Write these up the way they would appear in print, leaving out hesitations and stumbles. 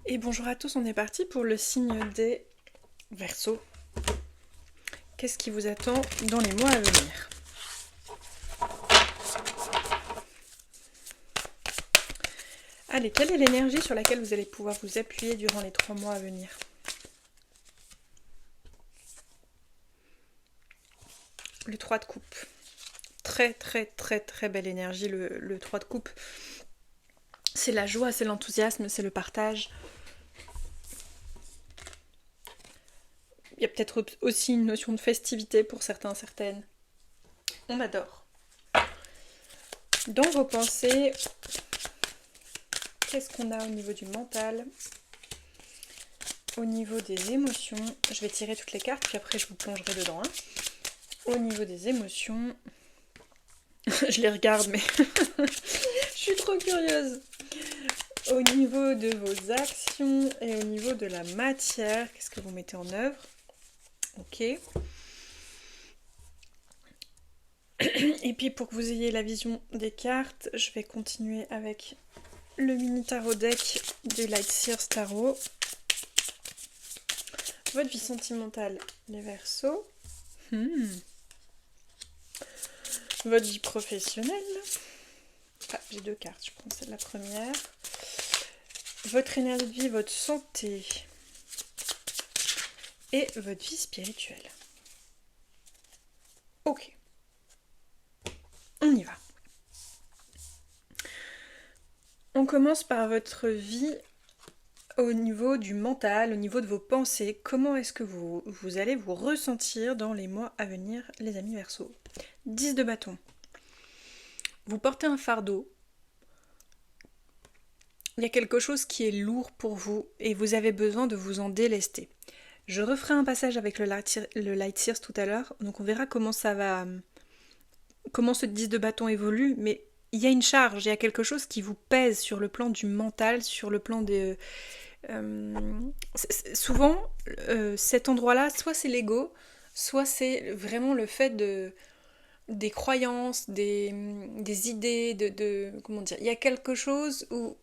Et bonjour à tous, on est parti pour le signe des Verseaux. Qu'est-ce qui vous attend dans les mois à venir? Allez, quelle est l'énergie sur laquelle vous allez pouvoir vous appuyer durant les 3 mois à venir? Le 3 de coupe. Très très très très belle énergie, le 3 de coupe. C'est la joie, c'est l'enthousiasme, c'est le partage. Il y a peut-être aussi une notion de festivité pour certains, certaines. On adore. Dans vos pensées, qu'est-ce qu'on a au niveau du mental? Au niveau des émotions, je vais tirer toutes les cartes, puis après je vous plongerai dedans. Au niveau des émotions, je les regarde, mais je suis trop curieuse. Au niveau de vos actions et au niveau de la matière, qu'est-ce que vous mettez en œuvre? Ok. Et puis pour que vous ayez la vision des cartes, je vais continuer avec le mini tarot deck du Light Sears Tarot. Votre vie sentimentale, les Verseaux. Votre vie professionnelle. Ah, j'ai 2 cartes, je prends celle la première. Votre énergie de vie, votre santé. Et votre vie spirituelle. Ok. On y va. On commence par votre vie au niveau du mental, au niveau de vos pensées. Comment est-ce que vous allez vous ressentir dans les mois à venir, les amis Verseaux? 10 de bâton. Vous portez un fardeau. Il y a quelque chose qui est lourd pour vous et vous avez besoin de vous en délester. Je referai un passage avec le Light Sears tout à l'heure, donc on verra comment ça va, comment ce 10 de bâton évolue, mais il y a une charge, il y a quelque chose qui vous pèse sur le plan du mental, sur le plan de... souvent, cet endroit-là, soit c'est l'ego, soit c'est vraiment le fait des croyances, des idées, comment dire, il y a quelque chose où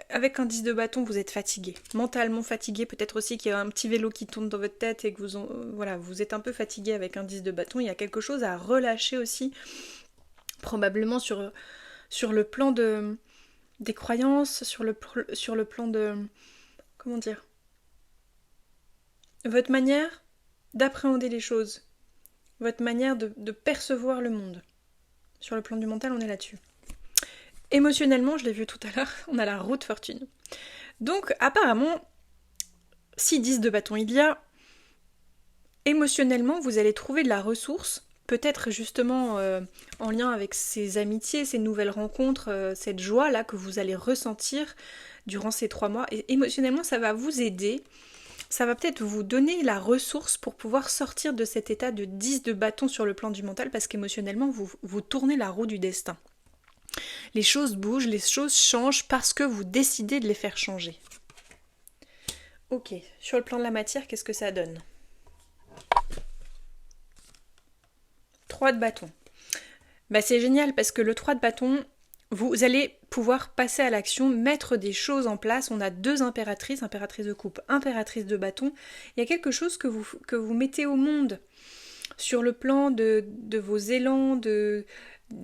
avec un 10 de bâton, vous êtes fatigué, mentalement fatigué, peut-être aussi qu'il y a un petit vélo qui tourne dans votre tête et que vous êtes un peu fatigué avec un 10 de bâton, il y a quelque chose à relâcher aussi, probablement sur le plan des croyances, sur le plan de... Comment dire? Votre manière d'appréhender les choses, votre manière de percevoir le monde. Sur le plan du mental, on est là-dessus. Émotionnellement, je l'ai vu tout à l'heure, on a la roue de fortune. Donc, apparemment, si 10 de bâton il y a, émotionnellement, vous allez trouver de la ressource, peut-être justement en lien avec ces amitiés, ces nouvelles rencontres, cette joie-là que vous allez ressentir durant ces 3 mois. Et émotionnellement, ça va vous aider, ça va peut-être vous donner la ressource pour pouvoir sortir de cet état de 10 de bâton sur le plan du mental, parce qu'émotionnellement, vous tournez la roue du destin. Les choses bougent, les choses changent parce que vous décidez de les faire changer. Ok, sur le plan de la matière, qu'est-ce que ça donne? 3 de bâton. Bah c'est génial parce que le 3 de bâton, vous allez pouvoir passer à l'action, mettre des choses en place. On a 2 impératrices, impératrice de coupe, impératrice de bâton. Il y a quelque chose que vous mettez au monde sur le plan de vos élans,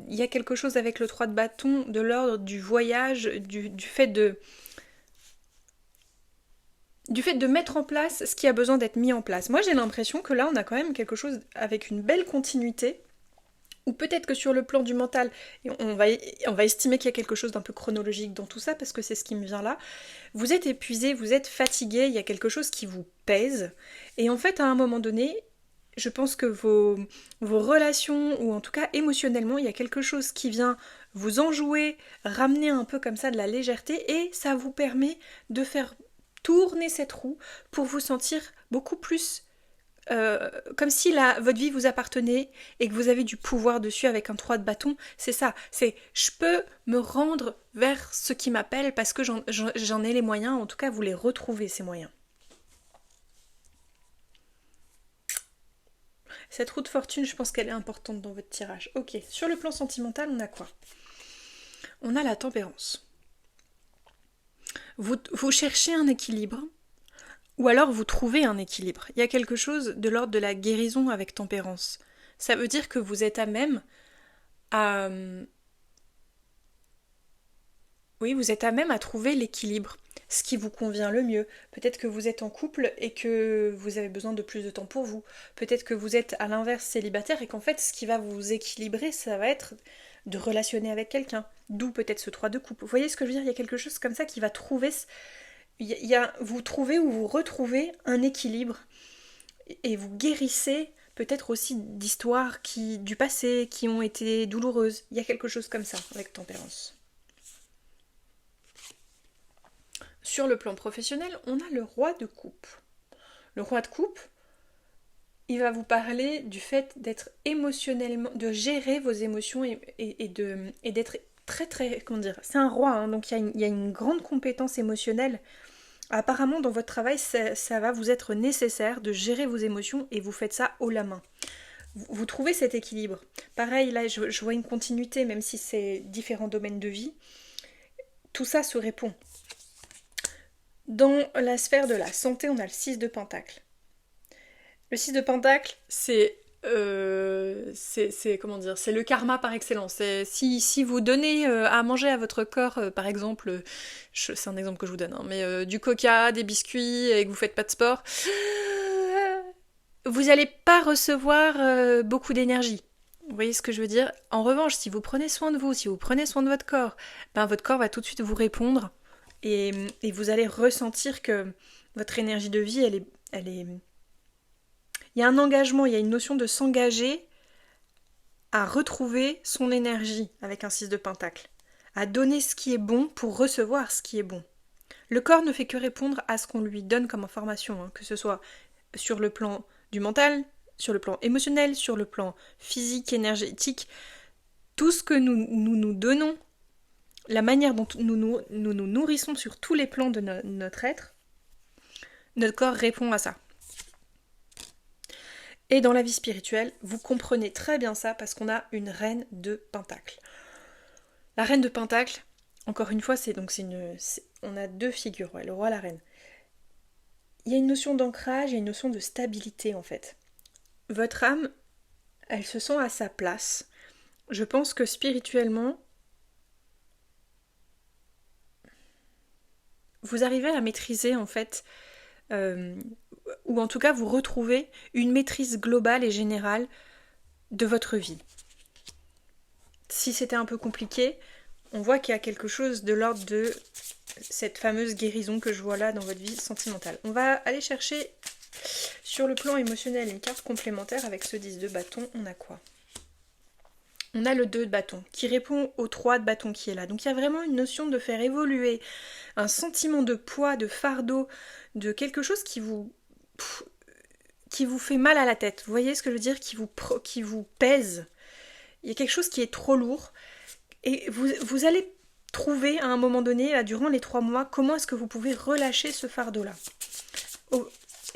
il y a quelque chose avec le 3 de bâton de l'ordre du voyage, du fait de mettre en place ce qui a besoin d'être mis en place. Moi j'ai l'impression que là on a quand même quelque chose avec une belle continuité, ou peut-être que sur le plan du mental, on va estimer qu'il y a quelque chose d'un peu chronologique dans tout ça, parce que c'est ce qui me vient là. Vous êtes épuisé, vous êtes fatigué, il y a quelque chose qui vous pèse, et en fait à un moment donné, je pense que vos relations, ou en tout cas émotionnellement, il y a quelque chose qui vient vous enjouer, ramener un peu comme ça de la légèreté, et ça vous permet de faire tourner cette roue pour vous sentir beaucoup plus comme si votre vie vous appartenait et que vous avez du pouvoir dessus avec un 3 de bâton. C'est ça, c'est je peux me rendre vers ce qui m'appelle parce que j'en ai les moyens, en tout cas vous les retrouvez ces moyens. Cette roue de fortune, je pense qu'elle est importante dans votre tirage. Ok, sur le plan sentimental, on a quoi? On a la tempérance. Vous cherchez un équilibre, ou alors vous trouvez un équilibre. Il y a quelque chose de l'ordre de la guérison avec tempérance. Ça veut dire que vous êtes à même à... Oui, vous êtes à même à trouver l'équilibre, ce qui vous convient le mieux. Peut-être que vous êtes en couple et que vous avez besoin de plus de temps pour vous. Peut-être que vous êtes à l'inverse célibataire et qu'en fait ce qui va vous équilibrer, ça va être de relationner avec quelqu'un. D'où peut-être ce 3 de couple. Vous voyez ce que je veux dire? Il y a quelque chose comme ça qui va trouver... vous trouvez ou vous retrouvez un équilibre et vous guérissez peut-être aussi d'histoires du passé qui ont été douloureuses. Il y a quelque chose comme ça avec tempérance. Sur le plan professionnel, on a le roi de coupe. Le roi de coupe, il va vous parler du fait d'être émotionnellement, de gérer vos émotions et d'être très très, comment dire, c'est un roi, hein, donc il y a une grande compétence émotionnelle. Apparemment, dans votre travail, ça va vous être nécessaire de gérer vos émotions et vous faites ça haut la main. Vous trouvez cet équilibre. Pareil, là, je vois une continuité, même si c'est différents domaines de vie. Tout ça se répond. Dans la sphère de la santé, on a le 6 de Pentacle. Le 6 de Pentacle, c'est comment dire, c'est le karma par excellence. Si vous donnez à manger à votre corps, par exemple, c'est un exemple que je vous donne, hein, mais du coca, des biscuits et que vous faites pas de sport, vous n'allez pas recevoir beaucoup d'énergie. Vous voyez ce que je veux dire? En revanche, si vous prenez soin de vous, si vous prenez soin de votre corps, ben votre corps va tout de suite vous répondre et vous allez ressentir que votre énergie de vie, elle est... Il y a un engagement, il y a une notion de s'engager à retrouver son énergie avec un 6 de Pentacle, à donner ce qui est bon pour recevoir ce qui est bon. Le corps ne fait que répondre à ce qu'on lui donne comme information, hein, que ce soit sur le plan du mental, sur le plan émotionnel, sur le plan physique, énergétique. Tout ce que nous donnons, la manière dont nous nourrissons sur tous les plans de notre être, notre corps répond à ça. Et dans la vie spirituelle, vous comprenez très bien ça parce qu'on a une reine de Pentacle. La reine de Pentacle, encore une fois, on a deux figures, ouais, le roi et la reine. Il y a une notion d'ancrage et une notion de stabilité en fait. Votre âme, elle se sent à sa place. Je pense que spirituellement, vous arrivez à maîtriser en fait, ou en tout cas vous retrouvez une maîtrise globale et générale de votre vie. Si c'était un peu compliqué, on voit qu'il y a quelque chose de l'ordre de cette fameuse guérison que je vois là dans votre vie sentimentale. On va aller chercher sur le plan émotionnel une carte complémentaire avec ce 10 de bâton. On a quoi? On a le 2 de bâton qui répond au 3 de bâton qui est là. Donc il y a vraiment une notion de faire évoluer un sentiment de poids, de fardeau, de quelque chose qui vous fait mal à la tête. Vous voyez ce que je veux dire? Qui vous pèse. Il y a quelque chose qui est trop lourd. Et vous allez trouver à un moment donné, là, durant les 3 mois, comment est-ce que vous pouvez relâcher ce fardeau-là.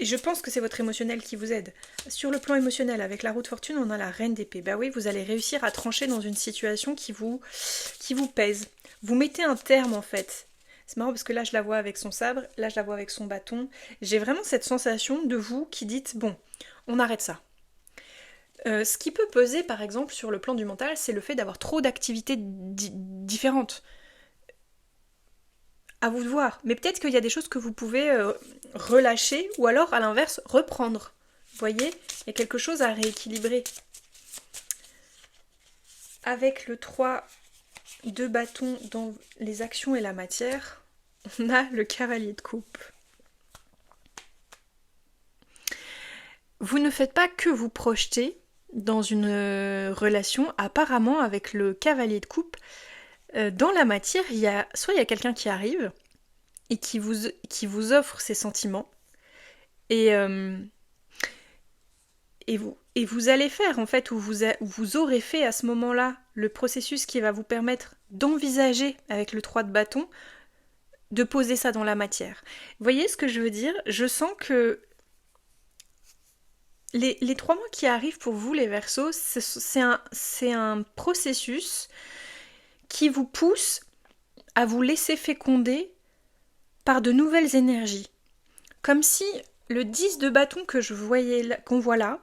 Et je pense que c'est votre émotionnel qui vous aide. Sur le plan émotionnel, avec la roue de fortune, on a la reine d'épée. Bah oui, vous allez réussir à trancher dans une situation qui vous pèse. Vous mettez un terme en fait. C'est marrant parce que là je la vois avec son sabre, là je la vois avec son bâton. J'ai vraiment cette sensation de vous qui dites, bon, on arrête ça. Ce qui peut peser par exemple sur le plan du mental, c'est le fait d'avoir trop d'activités différentes. À vous de voir. Mais peut-être qu'il y a des choses que vous pouvez relâcher ou alors à l'inverse reprendre. Vous voyez, il y a quelque chose à rééquilibrer. Avec le 3 de bâton dans les actions et la matière, on a le cavalier de coupe. Vous ne faites pas que vous projeter dans une relation. Apparemment, avec le cavalier de coupe, dans la matière, soit il y a quelqu'un qui arrive et qui vous offre ses sentiments et vous allez faire en fait, ou vous aurez fait à ce moment-là le processus qui va vous permettre d'envisager avec le 3 de bâton de poser ça dans la matière. Vous voyez ce que je veux dire? Je sens que les 3 mois qui arrivent pour vous les Verseaux, c'est un processus qui vous pousse à vous laisser féconder par de nouvelles énergies. Comme si le 10 de bâton qu'on voit là,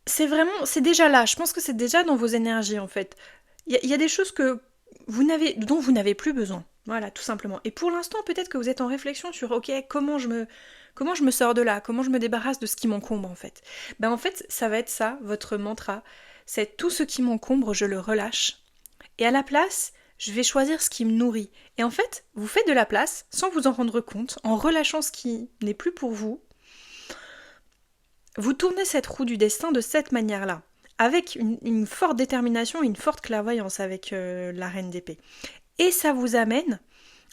c'est déjà là. Je pense que c'est déjà dans vos énergies en fait. Il y a des choses dont vous n'avez plus besoin. Voilà, tout simplement. Et pour l'instant, peut-être que vous êtes en réflexion sur, ok, comment je me sors de là, comment je me débarrasse de ce qui m'encombre en fait. En fait, ça va être ça, votre mantra. C'est tout ce qui m'encombre, je le relâche. Et à la place, je vais choisir ce qui me nourrit. Et en fait, vous faites de la place, sans vous en rendre compte, en relâchant ce qui n'est plus pour vous. Vous tournez cette roue du destin de cette manière-là, avec une forte détermination et une forte clairvoyance avec la reine d'épée. Et ça vous amène,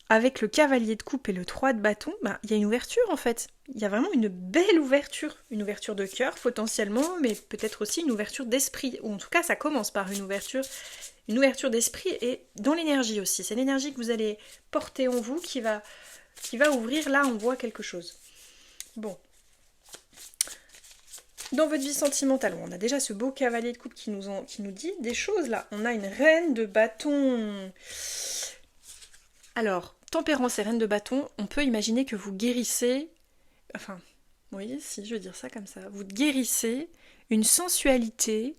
avec le cavalier de coupe et le 3 de bâton, il y a une ouverture en fait. Il y a vraiment une belle ouverture. Une ouverture de cœur potentiellement, mais peut-être aussi une ouverture d'esprit. Ou en tout cas, ça commence par une ouverture d'esprit et dans l'énergie aussi. C'est l'énergie que vous allez porter en vous qui va ouvrir. Là, on voit quelque chose. Bon. Dans votre vie sentimentale, on a déjà ce beau cavalier de coupe qui nous dit des choses là. On a une reine de bâton. Alors, tempérance et reine de bâton, on peut imaginer que vous guérissez, enfin, oui, si je veux dire ça comme ça, vous guérissez une sensualité,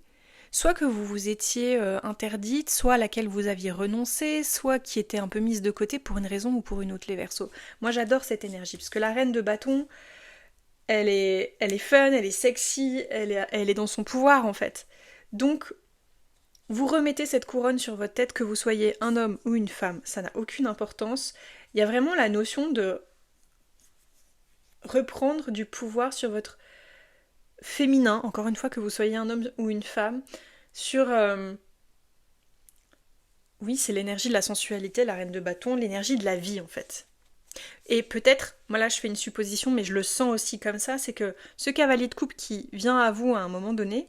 soit que vous vous étiez interdite, soit à laquelle vous aviez renoncé, soit qui était un peu mise de côté pour une raison ou pour une autre, les Verseaux. Moi j'adore cette énergie, parce que la reine de bâton, elle est fun, elle est sexy, elle est dans son pouvoir en fait. Donc, vous remettez cette couronne sur votre tête, que vous soyez un homme ou une femme, ça n'a aucune importance. Il y a vraiment la notion de reprendre du pouvoir sur votre féminin, encore une fois que vous soyez un homme ou une femme, sur... Oui, c'est l'énergie de la sensualité, la reine de bâton, l'énergie de la vie en fait. Et peut-être, moi là je fais une supposition, mais je le sens aussi comme ça, c'est que ce cavalier de coupe qui vient à vous à un moment donné,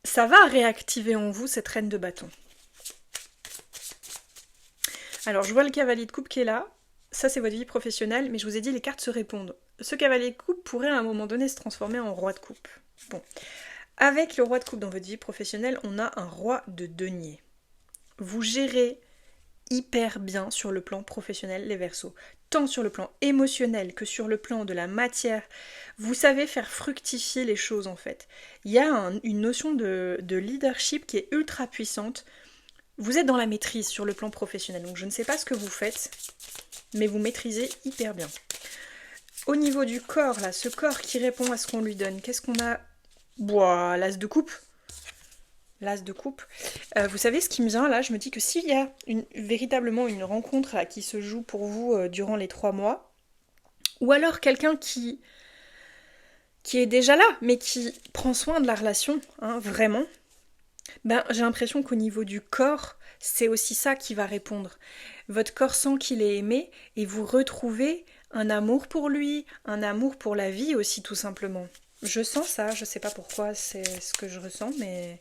ça va réactiver en vous cette reine de bâton. Alors je vois le cavalier de coupe qui est là, ça c'est votre vie professionnelle, mais je vous ai dit les cartes se répondent. Ce cavalier de coupe pourrait à un moment donné se transformer en roi de coupe. Bon. Avec le roi de coupe dans votre vie professionnelle, on a un roi de denier. Vous gérez hyper bien sur le plan professionnel les Verseaux, tant sur le plan émotionnel que sur le plan de la matière. Vous savez faire fructifier les choses en fait. Il y a une notion de leadership qui est ultra puissante. Vous êtes dans la maîtrise sur le plan professionnel, donc je ne sais pas ce que vous faites, mais vous maîtrisez hyper bien. Au niveau du corps, là, ce corps qui répond à ce qu'on lui donne, qu'est-ce qu'on a ? Boah, l'as de coupe. L'as de coupe. Vous savez ce qui me vient là, je me dis que s'il y a véritablement une rencontre là, qui se joue pour vous durant les 3 mois, ou alors quelqu'un qui est déjà là, mais qui prend soin de la relation, vraiment, j'ai l'impression qu'au niveau du corps, c'est aussi ça qui va répondre. Votre corps sent qu'il est aimé et vous retrouvez un amour pour lui, un amour pour la vie aussi tout simplement. Je sens ça, je sais pas pourquoi c'est ce que je ressens, mais...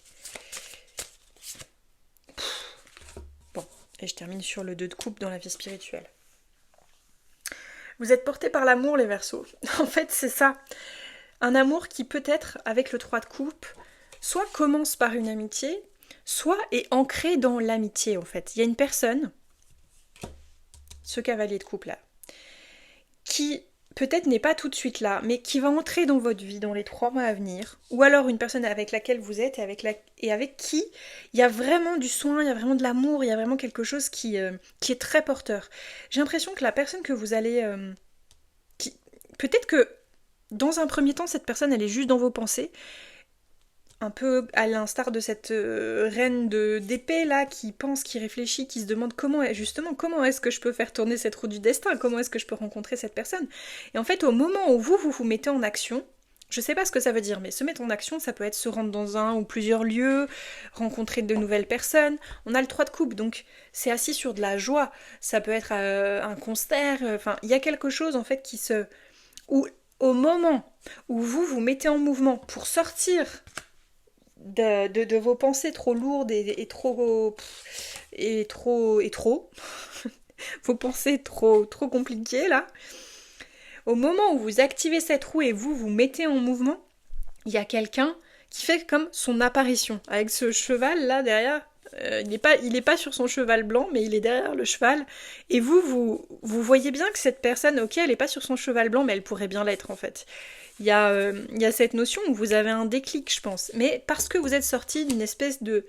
Bon, et je termine sur le 2 de coupe dans la vie spirituelle. Vous êtes portés par l'amour les Verseaux. En fait, c'est ça. Un amour qui peut-être, avec le 3 de coupe, soit commence par une amitié, soit est ancré dans l'amitié en fait. Il y a une personne, ce cavalier de coupe là, qui peut-être n'est pas tout de suite là, mais qui va entrer dans votre vie dans les 3 mois à venir, ou alors une personne avec laquelle vous êtes et avec qui il y a vraiment du soin, il y a vraiment de l'amour, il y a vraiment quelque chose qui est très porteur. J'ai l'impression que la personne que vous allez... peut-être que dans un premier temps, cette personne elle est juste dans vos pensées, un peu à l'instar de cette reine d'épée là qui pense, qui réfléchit, qui se demande comment est-ce que je peux faire tourner cette roue du destin, comment est-ce que je peux rencontrer cette personne. Et en fait au moment où vous mettez en action, je sais pas ce que ça veut dire, mais se mettre en action ça peut être se rendre dans un ou plusieurs lieux, rencontrer de nouvelles personnes. On a le 3 de coupe donc c'est assis sur de la joie, ça peut être un concert, il y a quelque chose en fait où au moment où vous mettez en mouvement pour sortir de vos pensées trop lourdes et trop vos pensées trop compliquées là, au moment où vous activez cette roue et vous mettez en mouvement, il y a quelqu'un qui fait comme son apparition avec ce cheval là derrière, Il est pas sur son cheval blanc, mais il est derrière le cheval. Et vous voyez bien que cette personne, ok, elle est pas sur son cheval blanc, mais elle pourrait bien l'être en fait. Il y a cette notion où vous avez un déclic, je pense. Mais parce que vous êtes sorti d'une espèce de,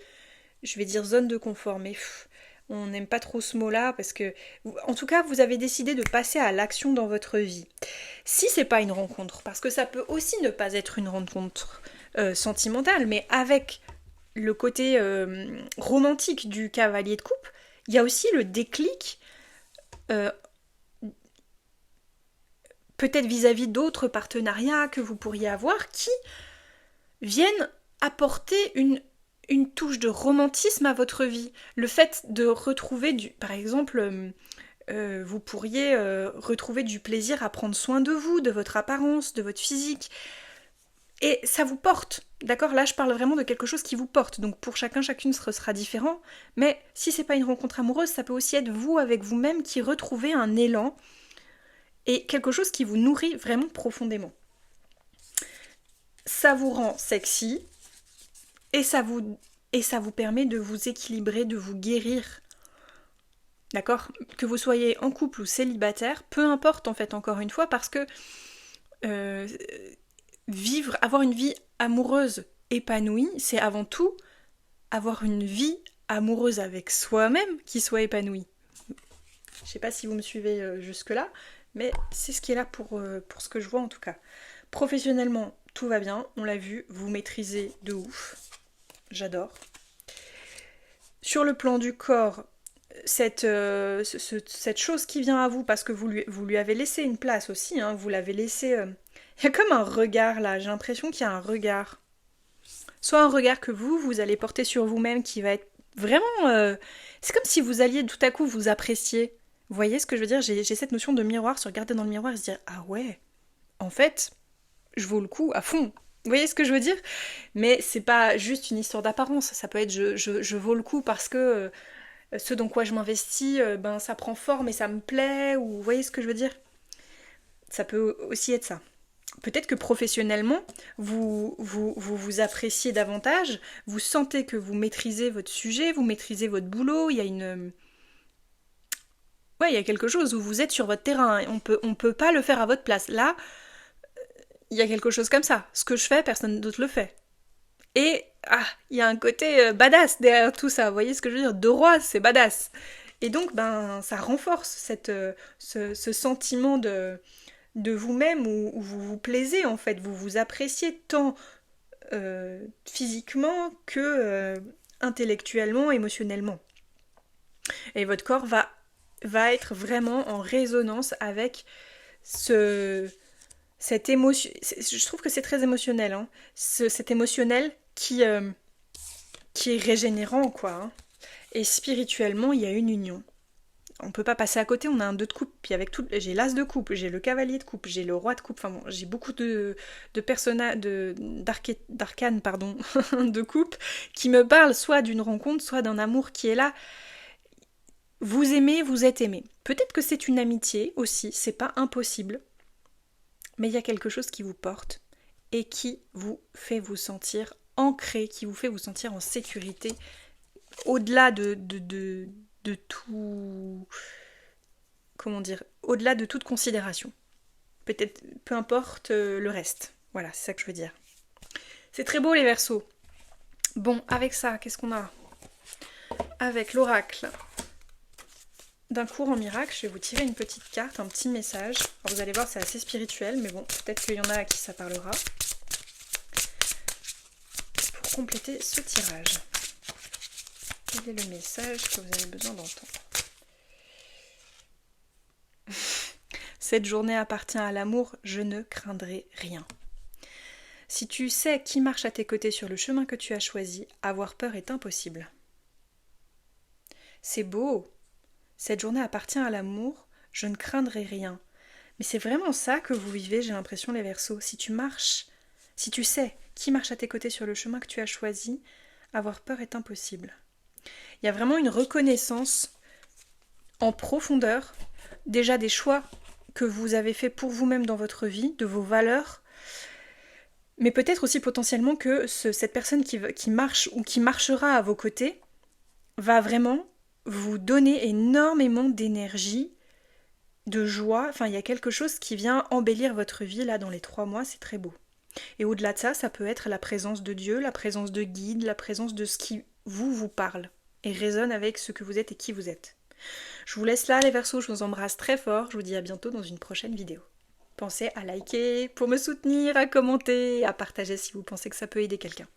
je vais dire zone de confort, mais on n'aime pas trop ce mot-là parce que, en tout cas, vous avez décidé de passer à l'action dans votre vie. Si c'est pas une rencontre, parce que ça peut aussi ne pas être une rencontre sentimentale, mais avec le côté romantique du cavalier de coupe, il y a aussi le déclic, euh, peut-être vis-à-vis d'autres partenariats que vous pourriez avoir, qui viennent apporter une touche de romantisme à votre vie. Le fait de retrouver par exemple, vous pourriez retrouver du plaisir à prendre soin de vous, de votre apparence, de votre physique. Et ça vous porte, d'accord? Là, je parle vraiment de quelque chose qui vous porte. Donc pour chacun, chacune, ce sera différent. Mais si c'est pas une rencontre amoureuse, ça peut aussi être vous avec vous-même qui retrouvez un élan et quelque chose qui vous nourrit vraiment profondément. Ça vous rend sexy et ça vous permet de vous équilibrer, de vous guérir. D'accord? Que vous soyez en couple ou célibataire, peu importe en fait, encore une fois, parce que avoir une vie amoureuse épanouie, c'est avant tout avoir une vie amoureuse avec soi-même qui soit épanouie. Je sais pas si vous me suivez jusque-là, mais c'est ce qui est là pour ce que je vois en tout cas. Professionnellement, tout va bien, on l'a vu, vous maîtrisez de ouf. J'adore. Sur le plan du corps, cette chose qui vient à vous, parce que vous lui avez laissé une place aussi, hein, vous l'avez laissé... Il y a comme un regard là, j'ai l'impression qu'il y a un regard. Soit un regard que vous allez porter sur vous-même qui va être vraiment... c'est comme si vous alliez tout à coup vous apprécier. Vous voyez ce que je veux dire? J'ai cette notion de miroir, se regarder dans le miroir et se dire « Ah ouais, en fait, je vaux le coup à fond ». Vous voyez ce que je veux dire? Mais c'est pas juste une histoire d'apparence, ça peut être je vaux le coup parce que ce dans quoi je m'investis, ben ça prend forme et ça me plaît, ou vous voyez ce que je veux dire? Ça peut aussi être ça. Peut-être que professionnellement, vous appréciez davantage, vous sentez que vous maîtrisez votre sujet, vous maîtrisez votre boulot, il y a une... Ouais, il y a quelque chose où vous êtes sur votre terrain, et on peut pas le faire à votre place. Là, il y a quelque chose comme ça. Ce que je fais, personne d'autre le fait. Et, il y a un côté badass derrière tout ça, vous voyez ce que je veux dire? De roi, c'est badass. Et donc, ben, ça renforce ce sentiment de vous-même où vous vous plaisez en fait, vous vous appréciez tant physiquement que intellectuellement, émotionnellement. Et votre corps va être vraiment en résonance avec cette émotion. Je trouve que c'est très émotionnel, hein, cet émotionnel qui est régénérant, quoi. Hein. Et spirituellement, il y a une union. On peut pas passer à côté, on a un 2 de coupe, puis avec tout, j'ai l'as de coupe, j'ai le cavalier de coupe, j'ai le roi de coupe, enfin bon, j'ai beaucoup de personnages, d'arcanes, pardon, de coupe, qui me parlent soit d'une rencontre, soit d'un amour qui est là. Vous aimez, vous êtes aimé. Peut-être que c'est une amitié aussi, c'est pas impossible, mais il y a quelque chose qui vous porte et qui vous fait vous sentir ancré, qui vous fait vous sentir en sécurité, au-delà de tout... Comment dire? Au-delà de toute considération. Peut-être, peu importe le reste. Voilà, c'est ça que je veux dire. C'est très beau les Verseaux. Bon, avec ça, qu'est-ce qu'on a? Avec l'oracle d'un cours en miracle, je vais vous tirer une petite carte, un petit message. Alors vous allez voir, c'est assez spirituel, mais bon, peut-être qu'il y en a à qui ça parlera. Pour compléter ce tirage. Quel est le message que vous avez besoin d'entendre? Cette journée appartient à l'amour, je ne craindrai rien. Si tu sais qui marche à tes côtés sur le chemin que tu as choisi, avoir peur est impossible. C'est beau. Cette journée appartient à l'amour, je ne craindrai rien. Mais c'est vraiment ça que vous vivez, j'ai l'impression, les Verseaux. Si tu sais qui marche à tes côtés sur le chemin que tu as choisi, avoir peur est impossible. Il y a vraiment une reconnaissance en profondeur, déjà des choix que vous avez faits pour vous-même dans votre vie, de vos valeurs, mais peut-être aussi potentiellement que cette personne qui marche ou qui marchera à vos côtés va vraiment vous donner énormément d'énergie, de joie. Enfin, il y a quelque chose qui vient embellir votre vie là dans les 3 mois, c'est très beau. Et au-delà de ça, ça peut être la présence de Dieu, la présence de guides, la présence de ce qui vous parle et résonne avec ce que vous êtes et qui vous êtes. Je vous laisse là les Verseaux, je vous embrasse très fort, je vous dis à bientôt dans une prochaine vidéo. Pensez à liker pour me soutenir, à commenter, à partager si vous pensez que ça peut aider quelqu'un.